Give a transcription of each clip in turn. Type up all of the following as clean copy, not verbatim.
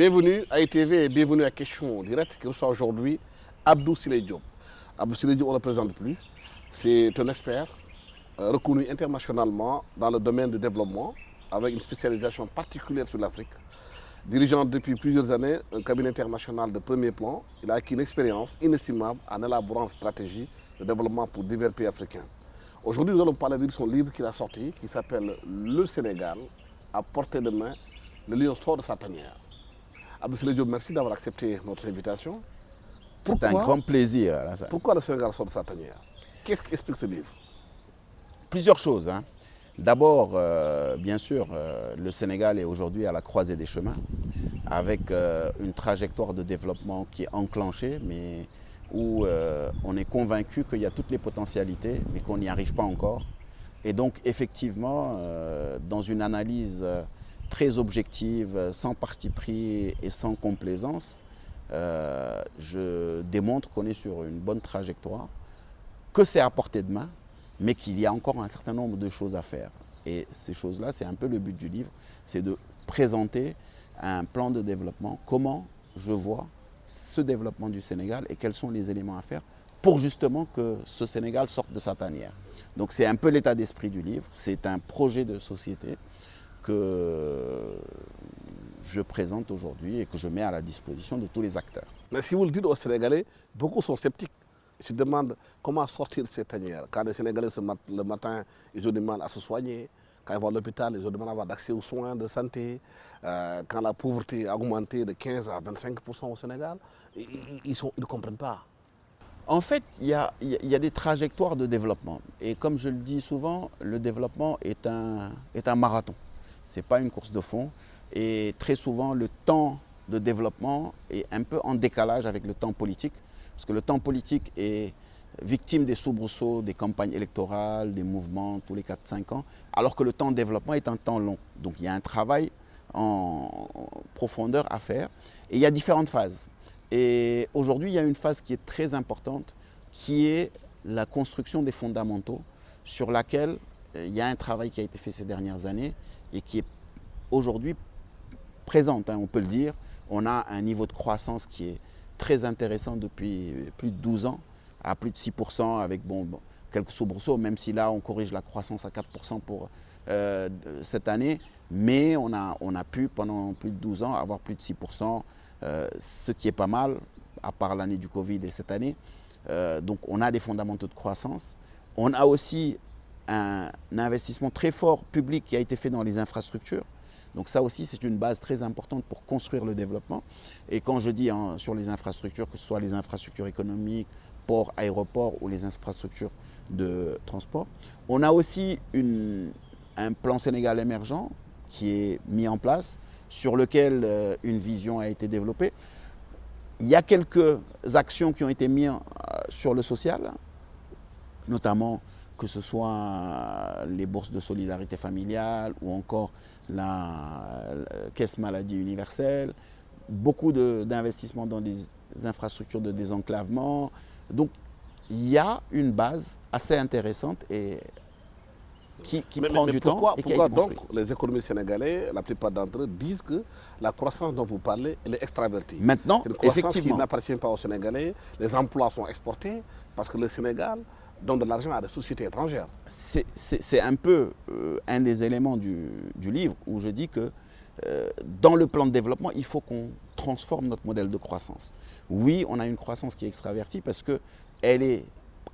Bienvenue à ITV et bienvenue à Question Directe qui reçoit aujourd'hui Abdou Siley Diop. Abdou Siley Diop, on ne le présente plus. C'est un expert reconnu internationalement dans le domaine du développement avec une spécialisation particulière sur l'Afrique. Dirigeant depuis plusieurs années un cabinet international de premier plan, il a acquis une expérience inestimable en élaborant une stratégie de développement pour divers pays africains. Aujourd'hui, nous allons parler de son livre qu'il a sorti qui s'appelle Le Sénégal, à portée de main, le lion sort de sa tanière. Abdou Siley Diop, merci d'avoir accepté notre invitation. C'est un grand plaisir. Alassane. Pourquoi le Sénégal sort de sa tanière? Qu'est-ce qui explique ce livre? Plusieurs choses. D'abord, bien sûr, le Sénégal est aujourd'hui à la croisée des chemins, avec une trajectoire de développement qui est enclenchée, mais où on est convaincu qu'il y a toutes les potentialités, mais qu'on n'y arrive pas encore. Et donc, effectivement, dans une analyse très objective, sans parti pris et sans complaisance, je démontre qu'on est sur une bonne trajectoire, que c'est à portée de main, mais qu'il y a encore un certain nombre de choses à faire. Et ces choses-là, c'est un peu le but du livre, c'est de présenter un plan de développement, comment je vois ce développement du Sénégal et quels sont les éléments à faire pour justement que ce Sénégal sorte de sa tanière. Donc c'est un peu l'état d'esprit du livre, c'est un projet de société que je présente aujourd'hui et que je mets à la disposition de tous les acteurs. Mais si vous le dites aux Sénégalais, beaucoup sont sceptiques. Ils se demandent comment sortir de cette tanière. Quand les Sénégalais le matin, ils ont du mal à se soigner. Quand ils vont à l'hôpital, ils ont du mal à avoir accès aux soins de santé. Quand la pauvreté a augmenté de 15 à 25% au Sénégal, ils ne comprennent pas. En fait, il y a des trajectoires de développement. Et comme je le dis souvent, le développement est un marathon. Ce n'est pas une course de fond. Et très souvent, le temps de développement est un peu en décalage avec le temps politique. Parce que le temps politique est victime des soubresauts, des campagnes électorales, des mouvements tous les 4-5 ans, alors que le temps de développement est un temps long. Donc il y a un travail en profondeur à faire. Et il y a différentes phases. Et aujourd'hui, il y a une phase qui est très importante, qui est la construction des fondamentaux, sur laquelle il y a un travail qui a été fait ces dernières années et qui est aujourd'hui présente, on peut le dire. On a un niveau de croissance qui est très intéressant depuis plus de 12 ans, à plus de 6%, avec quelques soubresauts, même si là on corrige la croissance à 4% pour cette année. Mais on a pu, pendant plus de 12 ans, avoir plus de 6%, ce qui est pas mal, à part l'année du Covid et cette année. Donc on a des fondamentaux de croissance. On a aussi un investissement très fort public qui a été fait dans les infrastructures. Donc ça aussi, c'est une base très importante pour construire le développement. Et quand je dis sur les infrastructures, que ce soit les infrastructures économiques, ports, aéroports ou les infrastructures de transport, on a aussi un plan Sénégal émergent qui est mis en place, sur lequel une vision a été développée. Il y a quelques actions qui ont été mises sur le social, notamment que ce soit les bourses de solidarité familiale ou encore la caisse maladie universelle, beaucoup d'investissements dans des infrastructures de désenclavement. Donc il y a une base assez intéressante et qui prend du temps et qui a été construite. Donc les économistes sénégalais, la plupart d'entre eux, disent que la croissance dont vous parlez, elle est extravertie. Maintenant, une croissance effectivement, qui n'appartient pas aux Sénégalais, les emplois sont exportés parce que le Sénégal donne de l'argent à des sociétés étrangères. C'est un peu un des éléments du livre où je dis que dans le plan de développement, il faut qu'on transforme notre modèle de croissance. Oui, on a une croissance qui est extravertie parce qu'elle est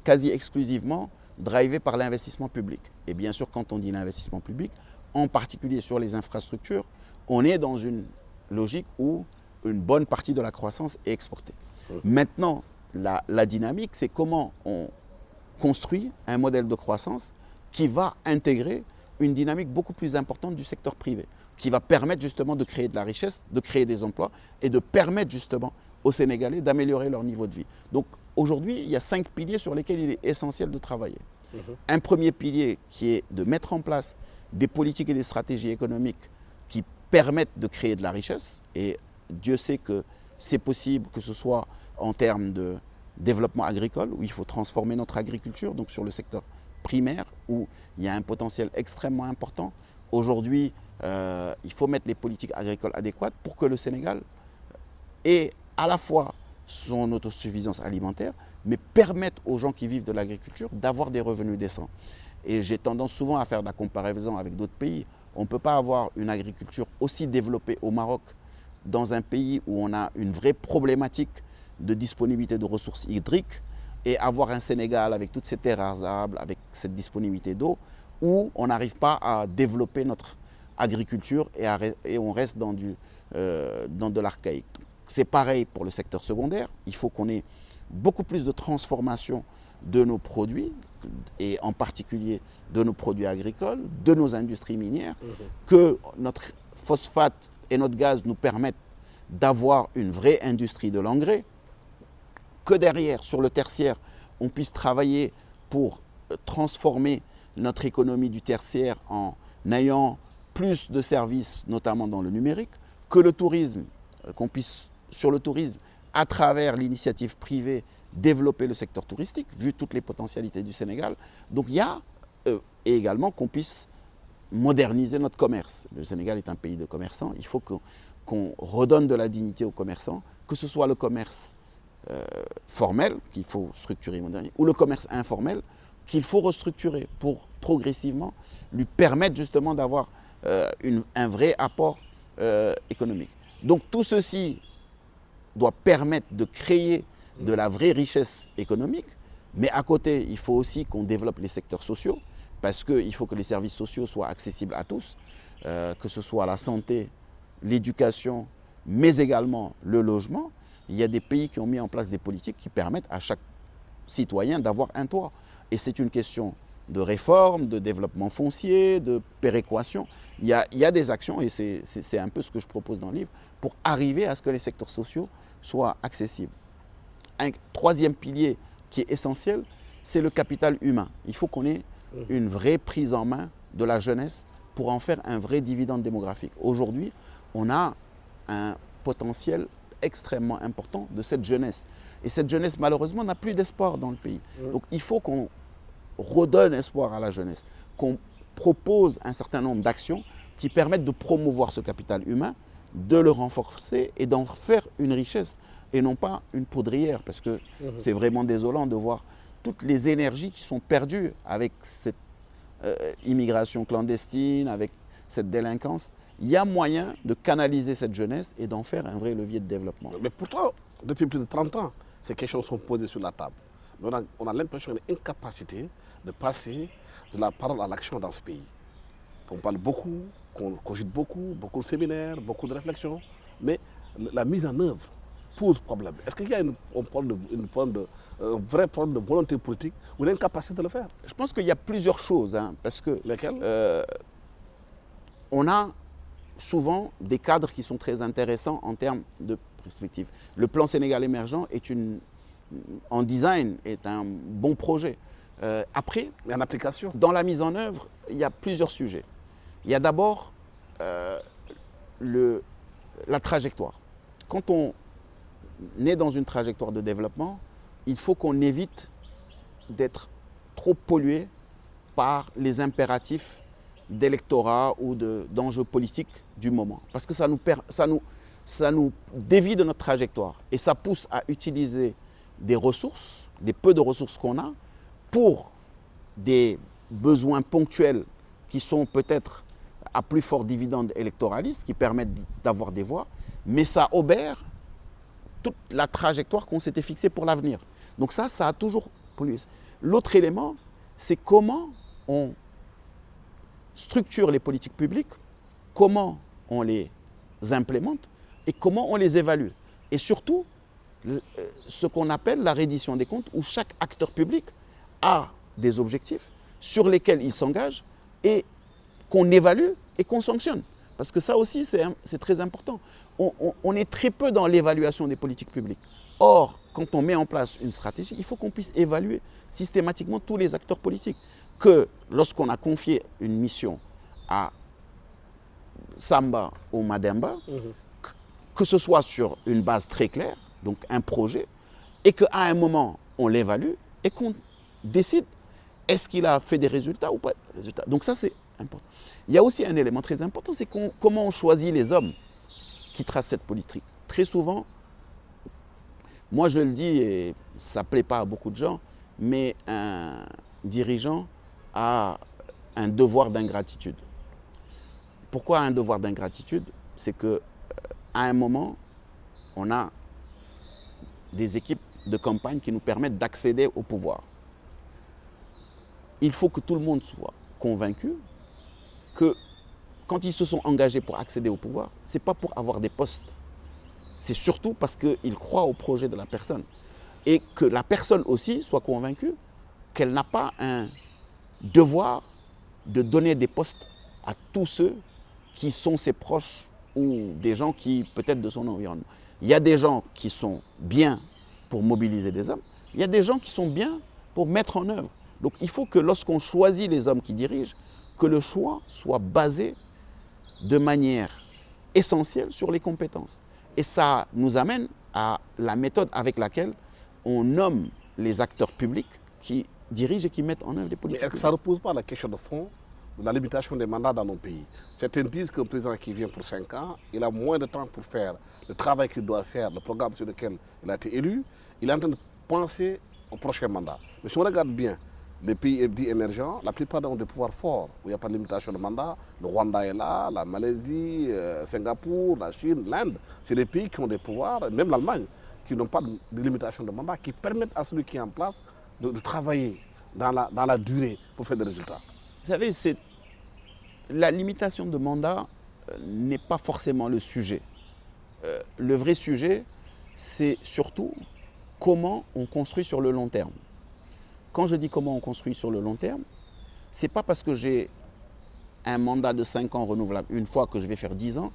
quasi exclusivement drivée par l'investissement public. Et bien sûr, quand on dit l'investissement public, en particulier sur les infrastructures, on est dans une logique où une bonne partie de la croissance est exportée. Maintenant, la dynamique, c'est comment on construit un modèle de croissance qui va intégrer une dynamique beaucoup plus importante du secteur privé, qui va permettre justement de créer de la richesse, de créer des emplois et de permettre justement aux Sénégalais d'améliorer leur niveau de vie. Donc aujourd'hui, il y a 5 piliers sur lesquels il est essentiel de travailler. Un premier pilier qui est de mettre en place des politiques et des stratégies économiques qui permettent de créer de la richesse. Et Dieu sait que c'est possible, que ce soit en termes de développement agricole, où il faut transformer notre agriculture, donc sur le secteur primaire, où il y a un potentiel extrêmement important. Aujourd'hui, il faut mettre les politiques agricoles adéquates pour que le Sénégal et à la fois son autosuffisance alimentaire, mais permettre aux gens qui vivent de l'agriculture d'avoir des revenus décents. Et j'ai tendance souvent à faire de la comparaison avec d'autres pays. On ne peut pas avoir une agriculture aussi développée au Maroc, dans un pays où on a une vraie problématique de disponibilité de ressources hydriques, et avoir un Sénégal avec toutes ces terres arables, avec cette disponibilité d'eau, où on n'arrive pas à développer notre agriculture et on reste dans de l'archaïque. C'est pareil pour le secteur secondaire. Il faut qu'on ait beaucoup plus de transformation de nos produits, et en particulier de nos produits agricoles, de nos industries minières, que notre phosphate et notre gaz nous permettent d'avoir une vraie industrie de l'engrais, que derrière, sur le tertiaire, on puisse travailler pour transformer notre économie du tertiaire en ayant plus de services, notamment dans le numérique, que le tourisme, qu'on puisse, sur le tourisme, à travers l'initiative privée, développer le secteur touristique, vu toutes les potentialités du Sénégal. Donc il y a, et également qu'on puisse moderniser notre commerce. Le Sénégal est un pays de commerçants, il faut qu'on redonne de la dignité aux commerçants, que ce soit le commerce formel, qu'il faut structurer et moderniser, ou le commerce informel, qu'il faut restructurer pour progressivement lui permettre justement d'avoir un vrai apport économique. Donc tout ceci doit permettre de créer de la vraie richesse économique, mais à côté, il faut aussi qu'on développe les secteurs sociaux, parce qu'il faut que les services sociaux soient accessibles à tous, que ce soit la santé, l'éducation, mais également le logement. Il y a des pays qui ont mis en place des politiques qui permettent à chaque citoyen d'avoir un toit. Et c'est une question de réforme, de développement foncier, de péréquation. Il y a des actions, et c'est un peu ce que je propose dans le livre, pour arriver à ce que les secteurs sociaux soient accessibles. Un troisième pilier qui est essentiel, c'est le capital humain. Il faut qu'on ait une vraie prise en main de la jeunesse pour en faire un vrai dividende démographique. Aujourd'hui, on a un potentiel extrêmement important de cette jeunesse. Et cette jeunesse, malheureusement, n'a plus d'espoir dans le pays. Donc il faut qu'on redonne espoir à la jeunesse, qu'on propose un certain nombre d'actions qui permettent de promouvoir ce capital humain, de le renforcer et d'en faire une richesse et non pas une poudrière, parce que c'est vraiment désolant de voir toutes les énergies qui sont perdues avec cette immigration clandestine, avec cette délinquance. Il y a moyen de canaliser cette jeunesse et d'en faire un vrai levier de développement. Mais pourtant, depuis plus de 30 ans, ces questions sont posées sur la table. Mais on a l'impression d'une incapacité de passer de la parole à l'action dans ce pays. On parle beaucoup, qu'on cogite beaucoup, beaucoup de séminaires, beaucoup de réflexions, mais la mise en œuvre pose problème. Est-ce qu'il y a un vrai problème de volonté politique ou une incapacité de le faire? Je pense qu'il y a plusieurs choses, parce que lesquelles? On a souvent des cadres qui sont très intéressants en termes de perspective. Le plan Sénégal émergent en design est un bon projet. Après, mais en application, dans la mise en œuvre, il y a plusieurs sujets. Il y a d'abord la trajectoire. Quand on est dans une trajectoire de développement, il faut qu'on évite d'être trop pollué par les impératifs d'électorat ou d'enjeux politiques du moment. Parce que ça nous dévie de notre trajectoire et ça pousse à utiliser des ressources, des peu de ressources qu'on a, pour des besoins ponctuels qui sont peut-être à plus fort dividende électoraliste, qui permettent d'avoir des voix, mais ça obère toute la trajectoire qu'on s'était fixée pour l'avenir. Donc ça a toujours pollué. L'autre élément, c'est comment on structure les politiques publiques, comment on les implémente et comment on les évalue. Et surtout, ce qu'on appelle la reddition des comptes, où chaque acteur public a des objectifs sur lesquels il s'engage et qu'on évalue et qu'on sanctionne. Parce que ça aussi, c'est très important. On est très peu dans l'évaluation des politiques publiques. Or, quand on met en place une stratégie, il faut qu'on puisse évaluer systématiquement tous les acteurs politiques. Que lorsqu'on a confié une mission à Samba ou Mademba, que ce soit sur une base très claire, donc un projet, et qu'à un moment, on l'évalue et qu'on décide est-ce qu'il a fait des résultats ou pas de résultats. Donc ça, c'est important. Il y a aussi un élément très important, c'est comment on choisit les hommes qui tracent cette politique. Très souvent, Moi, je le dis, et ça ne plaît pas à beaucoup de gens, mais un dirigeant a un devoir d'ingratitude. Pourquoi un devoir d'ingratitude? C'est qu'à un moment, on a des équipes de campagne qui nous permettent d'accéder au pouvoir. Il faut que tout le monde soit convaincu que quand ils se sont engagés pour accéder au pouvoir, ce n'est pas pour avoir des postes. C'est surtout parce qu'ils croient au projet de la personne. Et que la personne aussi soit convaincue qu'elle n'a pas un devoir de donner des postes à tous ceux qui sont ses proches ou des gens qui, peut-être de son environnement. Il y a des gens qui sont bien pour mobiliser des hommes, il y a des gens qui sont bien pour mettre en œuvre. Donc il faut que lorsqu'on choisit les hommes qui dirigent, que le choix soit basé de manière essentielle sur les compétences. Et ça nous amène à la méthode avec laquelle on nomme les acteurs publics qui dirigent et qui mettent en œuvre des politiques. Mais est-ce que ça ne repose pas la question de fond de la limitation des mandats dans nos pays? Certains disent qu'un président qui vient pour 5 ans, il a moins de temps pour faire le travail qu'il doit faire, le programme sur lequel il a été élu. Il est en train de penser au prochain mandat. Mais si on regarde bien les pays dits émergents, la plupart ont des pouvoirs forts, où il n'y a pas de limitation de mandat. Le Rwanda est là, la Malaisie, Singapour, la Chine, l'Inde. C'est des pays qui ont des pouvoirs, même l'Allemagne, qui n'ont pas de limitation de mandat, qui permettent à celui qui est en place de travailler dans la durée pour faire des résultats. Vous savez, la limitation de mandat n'est pas forcément le sujet. Le vrai sujet, c'est surtout comment on construit sur le long terme. Quand je dis comment on construit sur le long terme, ce n'est pas parce que j'ai un mandat de 5 ans renouvelable, une fois que je vais faire 10 ans,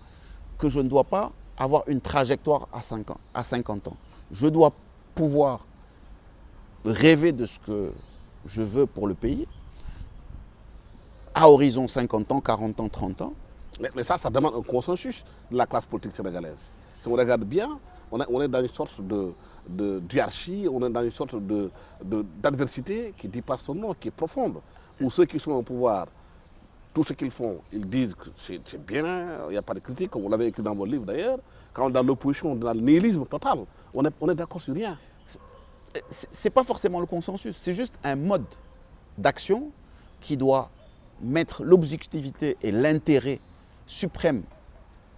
que je ne dois pas avoir une trajectoire à 50 ans. Je dois pouvoir rêver de ce que je veux pour le pays, à horizon 50 ans, 40 ans, 30 ans. Mais ça demande un consensus de la classe politique sénégalaise. Si on regarde bien, on est dans une sorte d'hierarchie, on est dans une sorte d'adversité qui dépasse son nom, qui est profonde. Où ceux qui sont au pouvoir, tout ce qu'ils font, ils disent que c'est bien, il n'y a pas de critique, comme vous l'avez écrit dans votre livre d'ailleurs. Quand on est dans l'opposition, dans le nihilisme total, on est d'accord sur rien. Ce n'est pas forcément le consensus, c'est juste un mode d'action qui doit mettre l'objectivité et l'intérêt suprême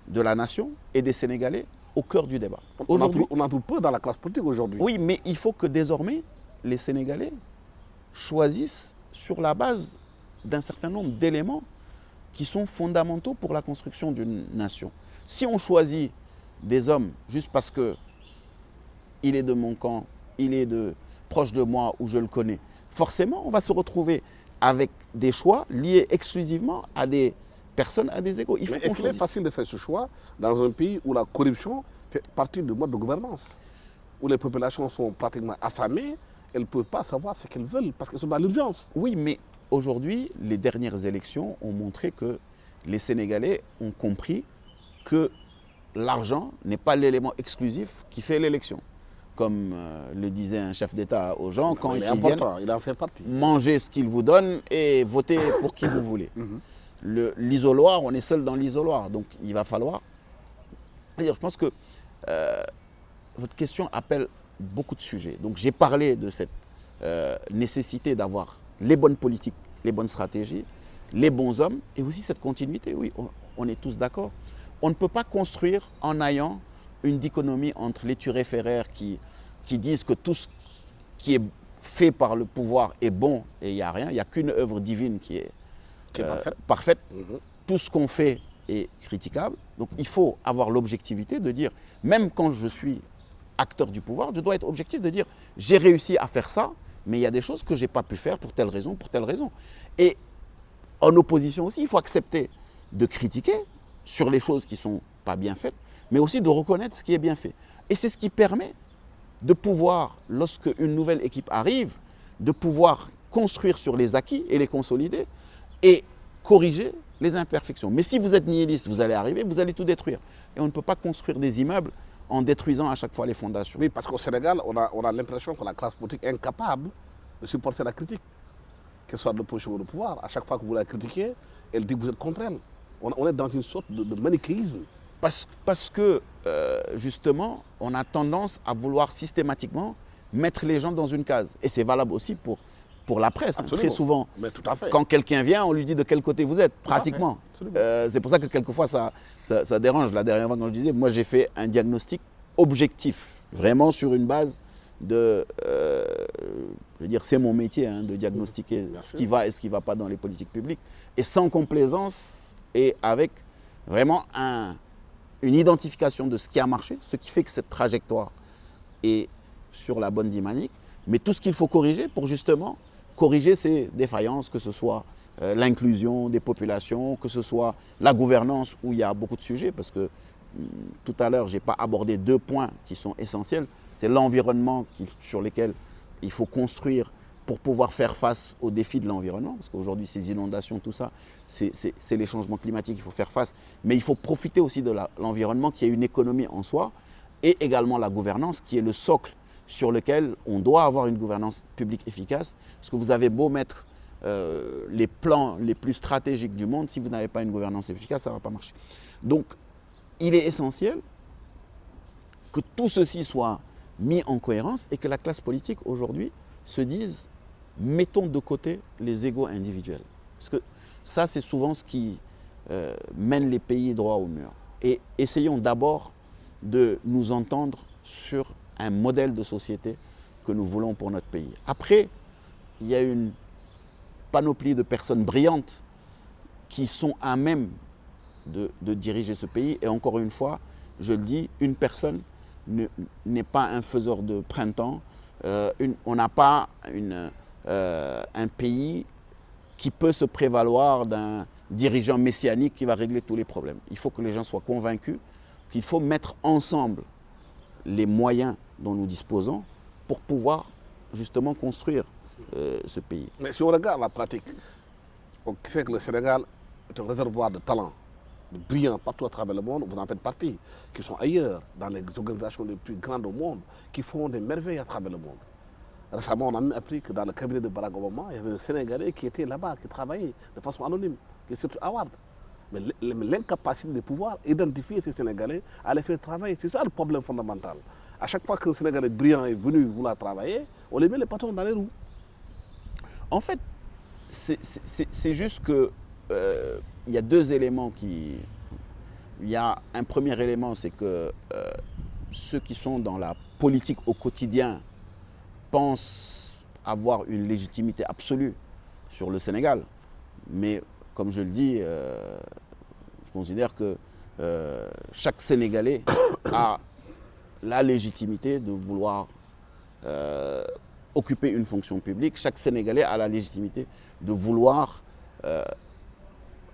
de la nation et des Sénégalais au cœur du débat. On en trouve peu dans la classe politique aujourd'hui. Oui, mais il faut que désormais, les Sénégalais choisissent sur la base d'un certain nombre d'éléments qui sont fondamentaux pour la construction d'une nation. Si on choisit des hommes juste parce qu'il est de mon camp, il est proche de moi ou je le connais, forcément, on va se retrouver avec des choix liés exclusivement à des personnes, à des égos. Mais est-ce qu'il est facile de faire ce choix dans un pays où la corruption fait partie du mode de gouvernance, où les populations sont pratiquement affamées, elles ne peuvent pas savoir ce qu'elles veulent parce qu'elles sont dans l'urgence? Oui, mais aujourd'hui, les dernières élections ont montré que les Sénégalais ont compris que l'argent n'est pas l'élément exclusif qui fait l'élection. Comme le disait un chef d'État aux gens, quand ils viennent, il en fait partie. Mangez ce qu'il vous donne et votez pour qui vous voulez. L'isoloir, on est seul dans l'isoloir, donc il va falloir... Je pense que votre question appelle beaucoup de sujets. Donc j'ai parlé de cette nécessité d'avoir les bonnes politiques, les bonnes stratégies, les bons hommes et aussi cette continuité. Oui, on est tous d'accord. On ne peut pas construire en ayant une dichotomie entre les turiféraires qui disent que tout ce qui est fait par le pouvoir est bon et il n'y a rien. Il n'y a qu'une œuvre divine qui est parfaite. Tout ce qu'on fait est critiquable. Donc il faut avoir l'objectivité de dire, même quand je suis acteur du pouvoir, je dois être objectif de dire, j'ai réussi à faire ça, mais il y a des choses que je n'ai pas pu faire pour telle raison, pour telle raison. Et en opposition aussi, il faut accepter de critiquer sur les choses qui ne sont pas bien faites, mais aussi de reconnaître ce qui est bien fait. Et c'est ce qui permet de pouvoir, lorsque une nouvelle équipe arrive, de pouvoir construire sur les acquis et les consolider et corriger les imperfections. Mais si vous êtes nihiliste, vous allez arriver, vous allez tout détruire. Et on ne peut pas construire des immeubles en détruisant à chaque fois les fondations. Oui, parce qu'au Sénégal, on a l'impression que la classe politique est incapable de supporter la critique, qu'elle soit de l'opposition ou du pouvoir. À chaque fois que vous la critiquez, elle dit que vous êtes contre elle. On est dans une sorte de manichéisme. Parce que, justement, on a tendance à vouloir systématiquement mettre les gens dans une case. Et c'est valable aussi pour la presse. Hein. Très souvent, mais tout à fait. Quand quelqu'un vient, on lui dit de quel côté vous êtes, Tout à fait. pratiquement. Absolument. C'est pour ça que quelquevefois, ça dérange. La dernière fois, quand je disais, moi, j'ai fait un diagnostic objectif, vraiment sur une base de... je veux dire, c'est mon métier, hein, de diagnostiquer ce qui va et ce qui ne va pas dans les politiques publiques. Et sans complaisance et avec vraiment une identification de ce qui a marché, ce qui fait que cette trajectoire est sur la bonne dynamique, mais tout ce qu'il faut corriger pour justement corriger ces défaillances, que ce soit l'inclusion des populations, que ce soit la gouvernance où il y a beaucoup de sujets, parce que tout à l'heure, je n'ai pas abordé 2 points qui sont essentiels. C'est l'environnement sur lequel il faut construire pour pouvoir faire face aux défis de l'environnement, parce qu'aujourd'hui, ces inondations, tout ça, c'est les changements climatiques, il faut faire face. Mais il faut profiter aussi de l'environnement qui est une économie en soi, et également la gouvernance qui est le socle sur lequel on doit avoir une gouvernance publique efficace, parce que vous avez beau mettre les plans les plus stratégiques du monde, si vous n'avez pas une gouvernance efficace, ça ne va pas marcher. Donc, il est essentiel que tout ceci soit mis en cohérence et que la classe politique aujourd'hui se dise mettons de côté les égos individuels. Parce que ça, c'est souvent ce qui mène les pays droit au mur. Et essayons d'abord de nous entendre sur un modèle de société que nous voulons pour notre pays. Après, il y a une panoplie de personnes brillantes qui sont à même de diriger ce pays. Et encore une fois, je le dis, une personne n'est pas un faiseur de printemps. On n'a pas un pays qui peut se prévaloir d'un dirigeant messianique qui va régler tous les problèmes. Il faut que les gens soient convaincus qu'il faut mettre ensemble les moyens dont nous disposons pour pouvoir justement construire ce pays. Mais si on regarde la pratique, on sait que le Sénégal est un réservoir de talents, de brillants partout à travers le monde, vous en faites partie, qui sont ailleurs, dans les organisations les plus grandes au monde, qui font des merveilles à travers le monde. Récemment, on a même appris que dans le cabinet de Barack Obama, il y avait un Sénégalais qui était là-bas, qui travaillait de façon anonyme, qui est surtout Howard. Mais l'incapacité de pouvoir identifier ces Sénégalais à les faire travailler, c'est ça le problème fondamental. À chaque fois qu'un Sénégalais brillant est venu vouloir travailler, on les met les patrons dans les roues. En fait, c'est juste que il y a 2 éléments qui... Il y a un premier élément, c'est que ceux qui sont dans la politique au quotidien pensent avoir une légitimité absolue sur le Sénégal. Mais comme je le dis, je considère que chaque Sénégalais a la légitimité de vouloir occuper une fonction publique. Chaque Sénégalais a la légitimité de vouloir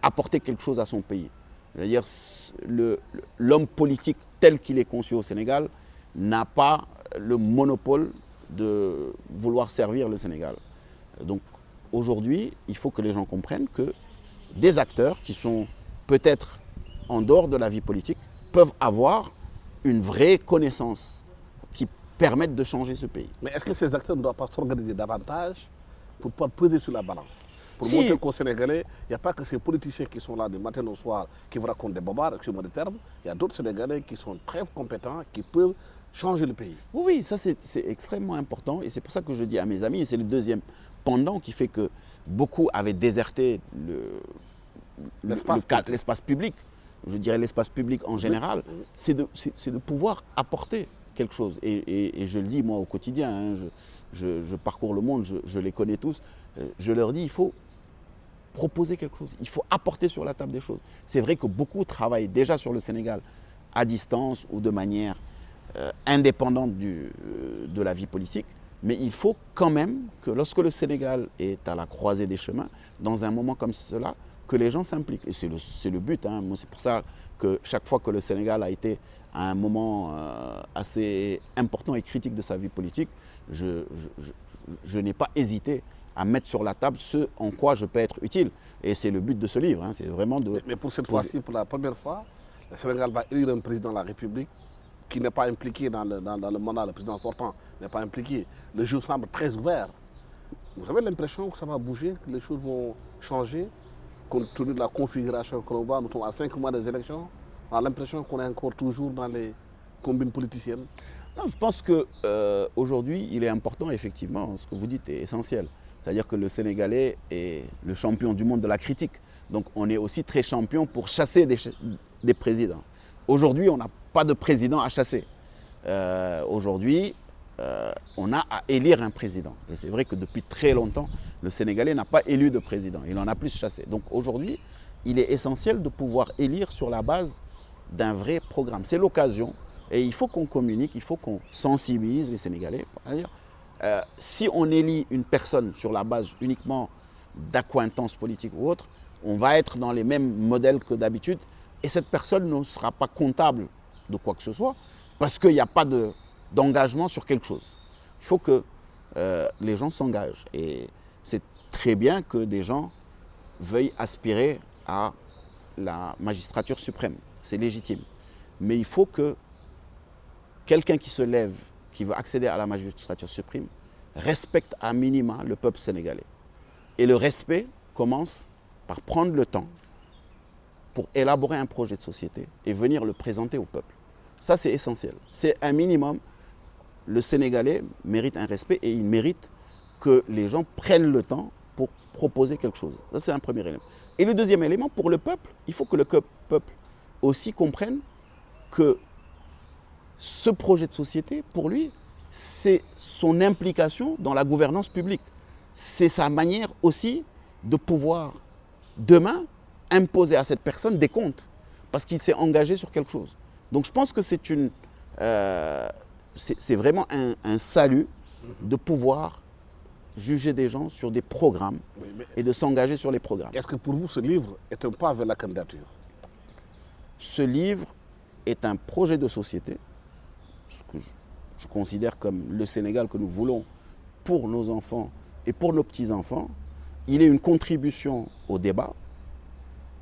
apporter quelque chose à son pays. C'est-à-dire l'homme politique tel qu'il est conçu au Sénégal n'a pas le monopole de vouloir servir le Sénégal. Donc aujourd'hui, il faut que les gens comprennent que des acteurs qui sont peut-être en dehors de la vie politique peuvent avoir une vraie connaissance qui permette de changer ce pays. Mais est-ce que ces acteurs ne doivent pas s'organiser davantage pour pouvoir peser sur la balance? Pour montrer qu'au Sénégalais, il n'y a pas que ces politiciens qui sont là du matin au soir, qui vous racontent des bobards, excusez-moi le terme. Il y a d'autres Sénégalais qui sont très compétents, qui peuvent changer le pays. Oui, ça c'est extrêmement important. Et c'est pour ça que je dis à mes amis, et c'est le deuxième pendant qui fait que beaucoup avaient déserté l'espace public. Je dirais l'espace public en général. C'est de pouvoir apporter quelque chose. Et je le dis moi au quotidien, hein, je parcours le monde, je les connais tous. Je leur dis, il faut proposer quelque chose, il faut apporter sur la table des choses. C'est vrai que beaucoup travaillent déjà sur le Sénégal à distance ou de manière indépendante de la vie politique, mais il faut quand même que lorsque le Sénégal est à la croisée des chemins, dans un moment comme cela, que les gens s'impliquent. Et c'est le but. Hein. C'est pour ça que chaque fois que le Sénégal a été à un moment assez important et critique de sa vie politique, je n'ai pas hésité à mettre sur la table ce en quoi je peux être utile. Et c'est le but de ce livre. Hein. C'est vraiment de... Mais pour cette fois-ci, pour la première fois, le Sénégal va élire un président de la République qui n'est pas impliqué dans le mandat, le président sortant n'est pas impliqué. Le jeu semble très ouvert. Vous avez l'impression que ça va bouger, que les choses vont changer, compte tenu de la configuration que l'on voit, nous sommes à 5 mois des élections. On a l'impression qu'on est encore toujours dans les combines politiciennes. Non, je pense qu'aujourd'hui, il est important, effectivement, ce que vous dites est essentiel. C'est-à-dire que le Sénégalais est le champion du monde de la critique. Donc on est aussi très champion pour chasser des présidents. Aujourd'hui, on n'a pas de président à chasser. Aujourd'hui, on a à élire un président. Et c'est vrai que depuis très longtemps, le Sénégalais n'a pas élu de président. Il en a plus chassé. Donc aujourd'hui, il est essentiel de pouvoir élire sur la base d'un vrai programme. C'est l'occasion. Et il faut qu'on communique, il faut qu'on sensibilise les Sénégalais. C'est-à-dire, si on élit une personne sur la base uniquement d'acquaintances politiques ou autres, on va être dans les mêmes modèles que d'habitude et cette personne ne sera pas comptable de quoi que ce soit parce qu'il n'y a pas d'engagement sur quelque chose. Il faut que les gens s'engagent et c'est très bien que des gens veuillent aspirer à la magistrature suprême. C'est légitime. Mais il faut que quelqu'un qui se lève, qui veut accéder à la magistrature suprême, respecte à minima le peuple sénégalais. Et le respect commence par prendre le temps pour élaborer un projet de société et venir le présenter au peuple. Ça, c'est essentiel. C'est un minimum. Le Sénégalais mérite un respect et il mérite que les gens prennent le temps pour proposer quelque chose. Ça, c'est un premier élément. Et le deuxième élément, pour le peuple, il faut que le peuple aussi comprenne que ce projet de société, pour lui, c'est son implication dans la gouvernance publique. C'est sa manière aussi de pouvoir, demain, imposer à cette personne des comptes, parce qu'il s'est engagé sur quelque chose. Donc je pense que c'est vraiment un salut de pouvoir juger des gens sur des programmes et de s'engager sur les programmes. Est-ce que pour vous, ce livre est un pas vers la candidature? Ce livre est un projet de société, ce que je considère comme le Sénégal que nous voulons pour nos enfants et pour nos petits-enfants. Il est une contribution au débat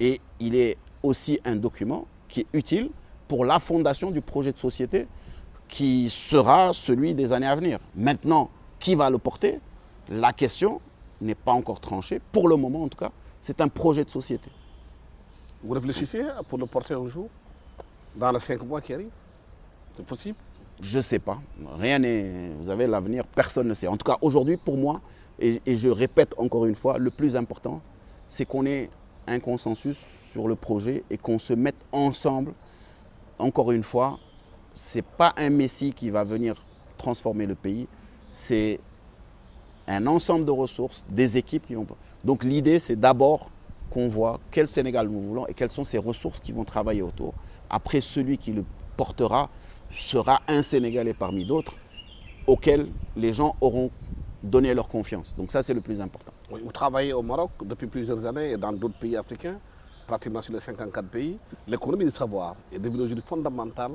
et il est aussi un document qui est utile pour la fondation du projet de société qui sera celui des années à venir. Maintenant, qui va le porter? La question n'est pas encore tranchée. Pour le moment, en tout cas, c'est un projet de société. Vous réfléchissez pour le porter un jour, dans les 5 mois qui arrivent? C'est possible? Je ne sais pas. Rien n'est... Vous avez l'avenir, personne ne sait. En tout cas, aujourd'hui, pour moi, et je répète encore une fois, le plus important, c'est qu'on ait un consensus sur le projet et qu'on se mette ensemble. Encore une fois, ce n'est pas un messie qui va venir transformer le pays, c'est un ensemble de ressources, des équipes qui vont... Donc l'idée, c'est d'abord qu'on voit quel Sénégal nous voulons et quelles sont ces ressources qui vont travailler autour. Après, celui qui le portera sera un Sénégalais parmi d'autres auxquels les gens auront donné leur confiance. Donc ça, c'est le plus important. Oui, vous travaillez au Maroc depuis plusieurs années et dans d'autres pays africains, pratiquement sur les 54 pays. L'économie du savoir est devenue aujourd'hui fondamentale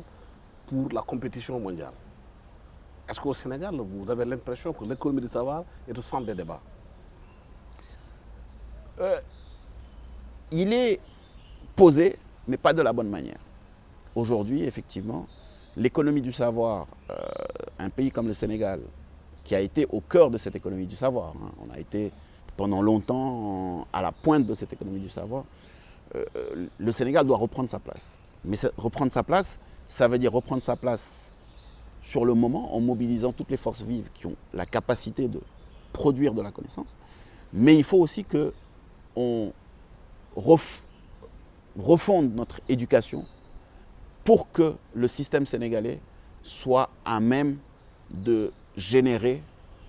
pour la compétition mondiale. Est-ce qu'au Sénégal, vous avez l'impression que l'économie du savoir est au centre des débats? Il est posé, mais pas de la bonne manière. Aujourd'hui, effectivement, l'économie du savoir, un pays comme le Sénégal, qui a été au cœur de cette économie du savoir, hein, on a été pendant longtemps à la pointe de cette économie du savoir, le Sénégal doit reprendre sa place. Mais reprendre sa place, ça veut dire reprendre sa place sur le moment en mobilisant toutes les forces vives qui ont la capacité de produire de la connaissance. Mais il faut aussi qu'on refonde notre éducation pour que le système sénégalais soit à même de générer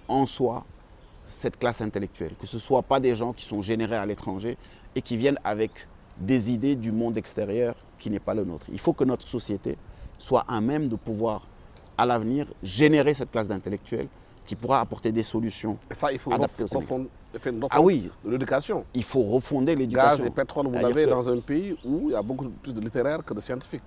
en soi cette classe intellectuelle. Que ce ne soit pas des gens qui sont générés à l'étranger et qui viennent avec des idées du monde extérieur qui n'est pas le nôtre. Il faut que notre société soit à même de pouvoir, à l'avenir, générer cette classe d'intellectuels qui pourra apporter des solutions adaptées au Sénégal. Et ça, il faut refonder de l'éducation. Il faut refonder l'éducation. Gaz et pétrole, vous l'avez dans un pays où il y a beaucoup plus de littéraires que de scientifiques.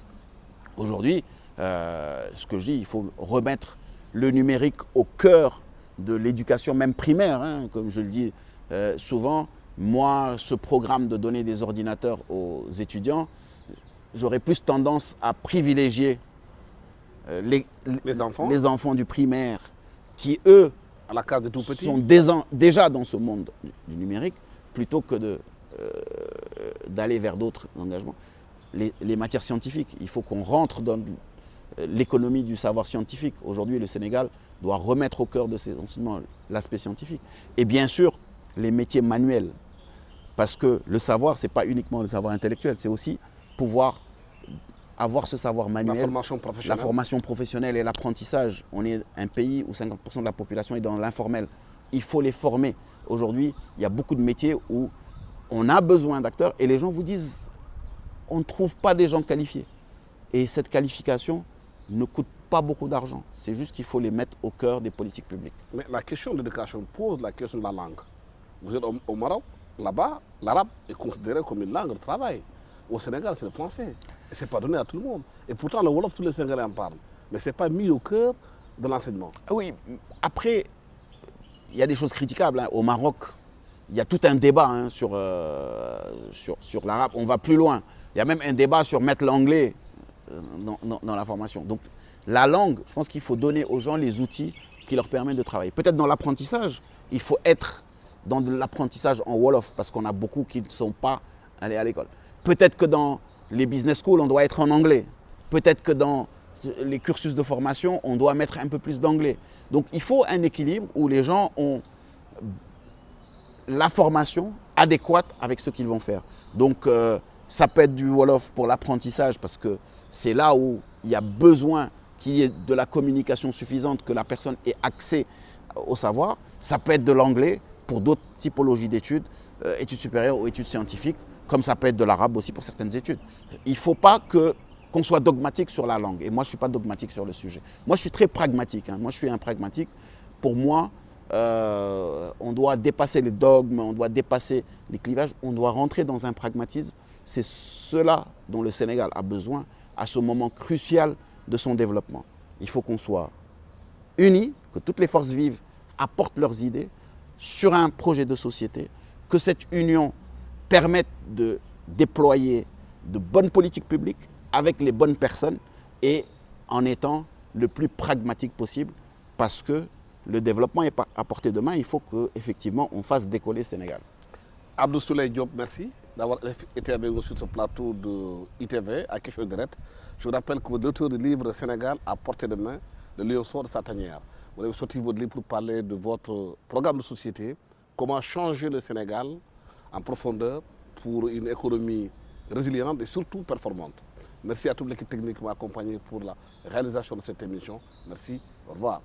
Aujourd'hui, ce que je dis, il faut remettre le numérique au cœur de l'éducation, même primaire, hein, comme je le dis souvent. Moi, ce programme de donner des ordinateurs aux étudiants, j'aurais plus tendance à privilégier les enfants du primaire qui, eux, à la case des tout petits, sont déjà dans ce monde du numérique, plutôt que d'aller vers d'autres engagements. les matières scientifiques. Il faut qu'on rentre dans l'économie du savoir scientifique. Aujourd'hui, le Sénégal doit remettre au cœur de ses enseignements l'aspect scientifique. Et bien sûr, les métiers manuels. Parce que le savoir, ce n'est pas uniquement le savoir intellectuel, c'est aussi pouvoir avoir ce savoir manuel. La formation professionnelle et l'apprentissage. On est un pays où 50% de la population est dans l'informel. Il faut les former. Aujourd'hui, il y a beaucoup de métiers où on a besoin d'acteurs et les gens vous disent on ne trouve pas des gens qualifiés. Et cette qualification ne coûte pas beaucoup d'argent. C'est juste qu'il faut les mettre au cœur des politiques publiques. Mais la question de l'éducation pose la question de la langue. Vous êtes au Maroc, là-bas, l'arabe est considéré comme une langue de travail. Au Sénégal, c'est le français. Et ce n'est pas donné à tout le monde. Et pourtant, le Wolof, tous les Sénégalais en parlent. Mais ce n'est pas mis au cœur de l'enseignement. Oui, après, il y a des choses critiquables. Hein. Au Maroc, il y a tout un débat sur l'arabe. On va plus loin. Il y a même un débat sur mettre l'anglais dans la formation. Donc, la langue, je pense qu'il faut donner aux gens les outils qui leur permettent de travailler. Peut-être dans l'apprentissage, il faut être dans de l'apprentissage en Wolof, parce qu'on a beaucoup qui ne sont pas allés à l'école. Peut-être que dans les business schools, on doit être en anglais. Peut-être que dans les cursus de formation, on doit mettre un peu plus d'anglais. Donc il faut un équilibre où les gens ont la formation adéquate avec ce qu'ils vont faire. Donc ça peut être du Wolof pour l'apprentissage, parce que c'est là où il y a besoin qu'il y ait de la communication suffisante, que la personne ait accès au savoir. Ça peut être de l'anglais pour d'autres typologies d'études, études supérieures ou études scientifiques, comme ça peut être de l'arabe aussi pour certaines études. Il ne faut pas qu'on soit dogmatique sur la langue. Et moi, je ne suis pas dogmatique sur le sujet. Moi, je suis très pragmatique. Hein. Moi, je suis un pragmatique. Pour moi, on doit dépasser les dogmes, on doit dépasser les clivages, on doit rentrer dans un pragmatisme. C'est cela dont le Sénégal a besoin à ce moment crucial de son développement. Il faut qu'on soit unis, que toutes les forces vives apportent leurs idées sur un projet de société, que cette union permette de déployer de bonnes politiques publiques avec les bonnes personnes et en étant le plus pragmatique possible, parce que le développement est à portée de main. Il faut qu'effectivement on fasse décoller le Sénégal. Abdou Souleye Diop, merci d'avoir été avec nous sur ce plateau de ITV à Question Directe. Je vous rappelle que vous êtes l'auteur du livre Sénégal à portée de main, le lion sort de sa tanière. Vous avez sorti votre livre pour parler de votre programme de société, comment changer le Sénégal en profondeur pour une économie résiliente et surtout performante. Merci à toute l'équipe technique qui m'a accompagné pour la réalisation de cette émission. Merci, au revoir.